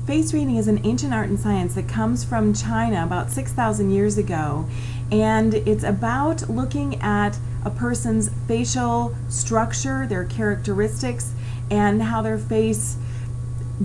Face reading is an ancient art and science that comes from China about 6,000 years ago, and it's about looking at a person's facial structure, their characteristics, and how their face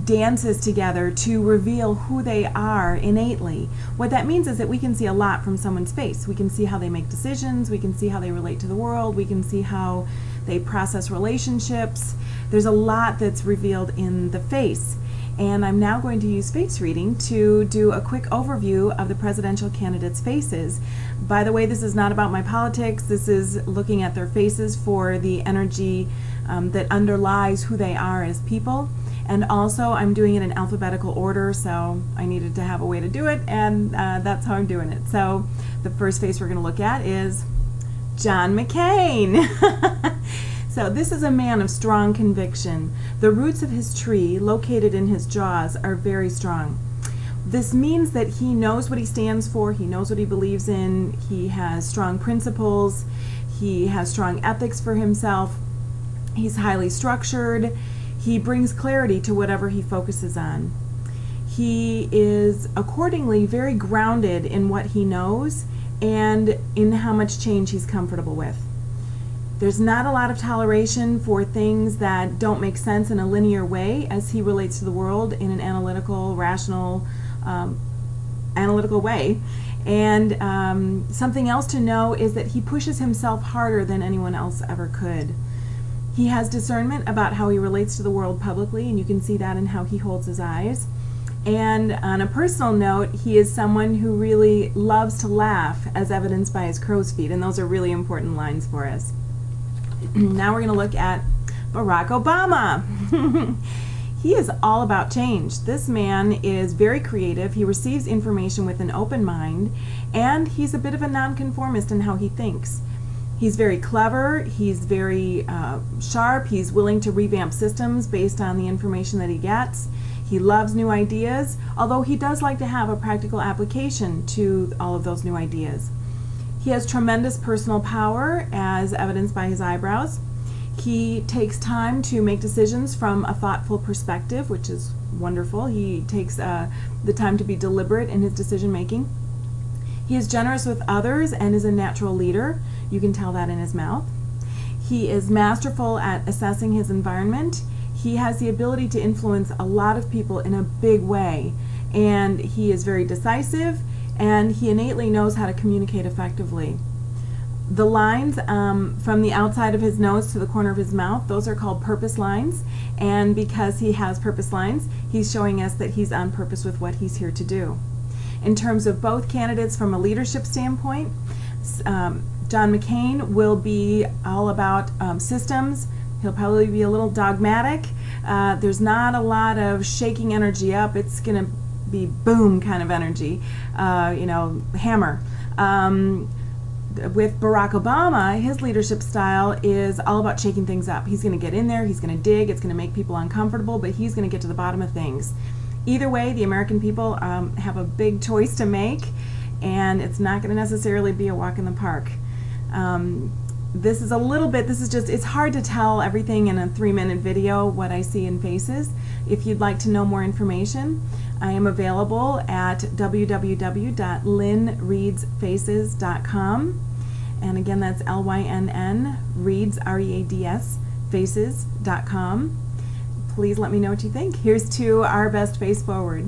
dances together to reveal who they are innately. What that means is that we can see a lot from someone's face. We can see how they make decisions, we can see how they relate to the world, we can see how they process relationships. There's a lot that's revealed in the face. And I'm now going to use face reading to do a quick overview of the presidential candidates' faces. By the way, this is not about my politics. This is looking at their faces for the energy that underlies who they are as people. And also, I'm doing it in alphabetical order, so I needed to have a way to do it, and that's how I'm doing it. So the first face we're going to look at is John McCain. So this is a man of strong conviction. The roots of his tree, located in his jaws, are very strong. This means that he knows what he stands for, he knows what he believes in, he has strong principles, he has strong ethics for himself, he's highly structured, he brings clarity to whatever he focuses on. He is accordingly very grounded in what he knows and in how much change he's comfortable with. There's not a lot of toleration for things that don't make sense in a linear way as he relates to the world in an analytical, rational, analytical way. And something else to know is that he pushes himself harder than anyone else ever could. He has discernment about how he relates to the world publicly, and you can see that in how he holds his eyes. And on a personal note, he is someone who really loves to laugh, as evidenced by his crow's feet, and those are really important lines for us. Now we're going to look at Barack Obama. He is all about change. This man is very creative. He receives information with an open mind, and he's a bit of a nonconformist in how he thinks. He's very clever, he's very sharp, he's willing to revamp systems based on the information that he gets. He loves new ideas, although he does like to have a practical application to all of those new ideas. He has tremendous personal power, as evidenced by his eyebrows. He takes time to make decisions from a thoughtful perspective, which is wonderful. He takes the time to be deliberate in his decision making. He is generous with others and is a natural leader. You can tell that in his mouth. He is masterful at assessing his environment. He has the ability to influence a lot of people in a big way, and he is very decisive, and he innately knows how to communicate effectively. The lines from the outside of his nose to the corner of his mouth, those are called purpose lines, and because he has purpose lines, he's showing us that he's on purpose with what he's here to do. In terms of both candidates from a leadership standpoint, John McCain will be all about systems. He'll probably be a little dogmatic. There's not a lot of shaking energy up. It's going to be boom kind of energy, hammer. With Barack Obama, his leadership style is all about shaking things up. He's going to get in there, he's going to dig, it's going to make people uncomfortable, but he's going to get to the bottom of things. Either way, the American people have a big choice to make, and it's not going to necessarily be a walk in the park. It's hard to tell everything in a 3-minute video, what I see in faces. If you'd like to know more information, I am available at www.lynnreadsfaces.com. And again, that's L-Y-N-N, reads, R-E-A-D-S, faces.com. Please let me know what you think. Here's to our best face forward.